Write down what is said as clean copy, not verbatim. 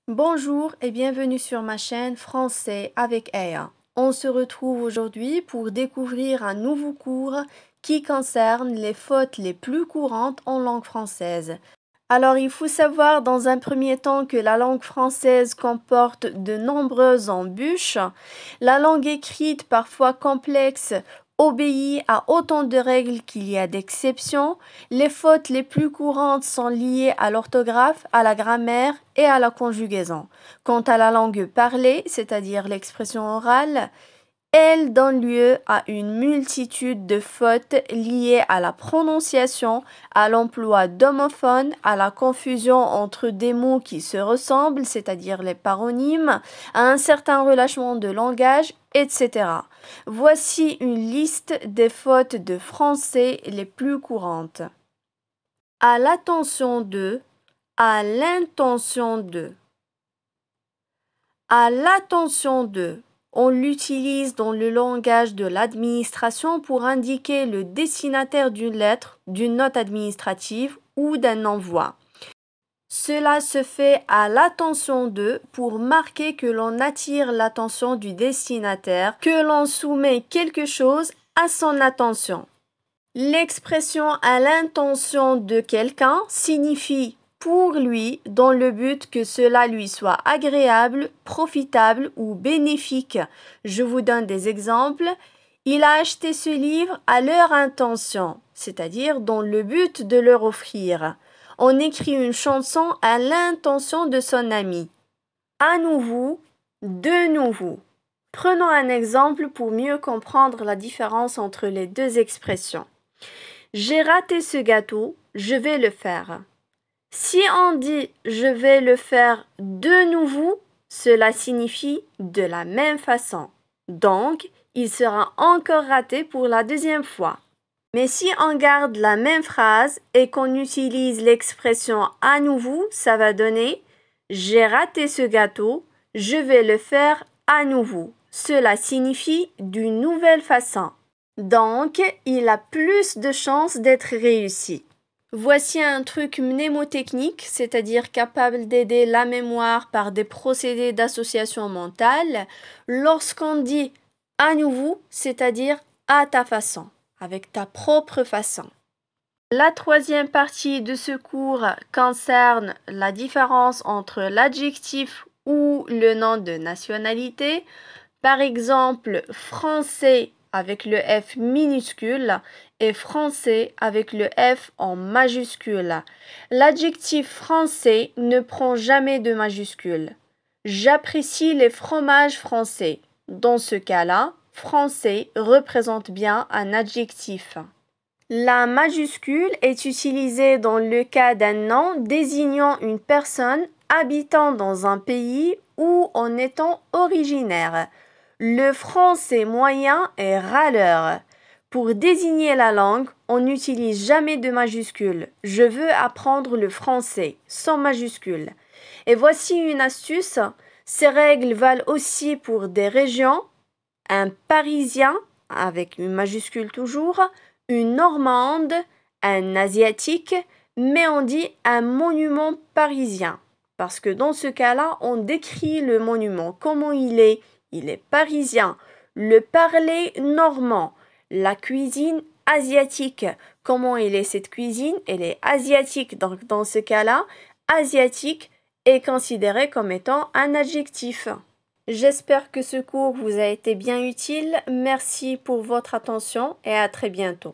Bonjour et bienvenue sur ma chaîne Français avec Aya. On se retrouve aujourd'hui pour découvrir un nouveau cours qui concerne les fautes les plus courantes en langue française. Alors, il faut savoir dans un premier temps que la langue française comporte de nombreuses embûches. La langue écrite, parfois complexe, obéit à autant de règles qu'il y a d'exceptions. Les fautes les plus courantes sont liées à l'orthographe, à la grammaire et à la conjugaison. Quant à la langue parlée, c'est-à-dire l'expression orale, elle donne lieu à une multitude de fautes liées à la prononciation, à l'emploi d'homophones, à la confusion entre des mots qui se ressemblent, c'est-à-dire les paronymes, à un certain relâchement de langage, etc. Voici une liste des fautes de français les plus courantes. À l'attention de, à l'intention de. À l'attention de. On l'utilise dans le langage de l'administration pour indiquer le destinataire d'une lettre, d'une note administrative ou d'un envoi. Cela se fait à l'attention de pour marquer que l'on attire l'attention du destinataire, que l'on soumet quelque chose à son attention. L'expression à l'intention de quelqu'un signifie pour lui dans le but que cela lui soit agréable, profitable ou bénéfique. Je vous donne des exemples. Il a acheté ce livre à leur intention, c'est-à-dire dans le but de leur offrir. On écrit une chanson à l'intention de son ami. À nouveau, de nouveau. Prenons un exemple pour mieux comprendre la différence entre les deux expressions. J'ai raté ce gâteau, je vais le faire. Si on dit je vais le faire de nouveau, cela signifie de la même façon. Donc, il sera encore raté pour la deuxième fois. Mais si on garde la même phrase et qu'on utilise l'expression à nouveau, ça va donner j'ai raté ce gâteau, je vais le faire à nouveau. Cela signifie d'une nouvelle façon. Donc, il a plus de chances d'être réussi. Voici un truc mnémotechnique, c'est-à-dire capable d'aider la mémoire par des procédés d'association mentale. Lorsqu'on dit à nouveau, c'est-à-dire à ta façon, avec ta propre façon. La troisième partie de ce cours concerne la différence entre l'adjectif ou le nom de nationalité. Par exemple, français avec le F minuscule et français avec le F en majuscule. L'adjectif français ne prend jamais de majuscule. J'apprécie les fromages français. Dans ce cas-là, français représente bien un adjectif. La majuscule est utilisée dans le cas d'un nom désignant une personne habitant dans un pays ou en étant originaire. Le français moyen est râleur. Pour désigner la langue, on n'utilise jamais de majuscule. Je veux apprendre le français sans majuscule. Et voici une astuce. Ces règles valent aussi pour des régions. Un Parisien, avec une majuscule toujours, une Normande, un Asiatique, mais on dit un monument parisien. Parce que dans ce cas-là, on décrit le monument, comment il est. Il est parisien. Le parler normand. La cuisine asiatique. Comment il est cette cuisine? Elle est asiatique. Donc dans ce cas-là, asiatique est considéré comme étant un adjectif. J'espère que ce cours vous a été bien utile. Merci pour votre attention et à très bientôt.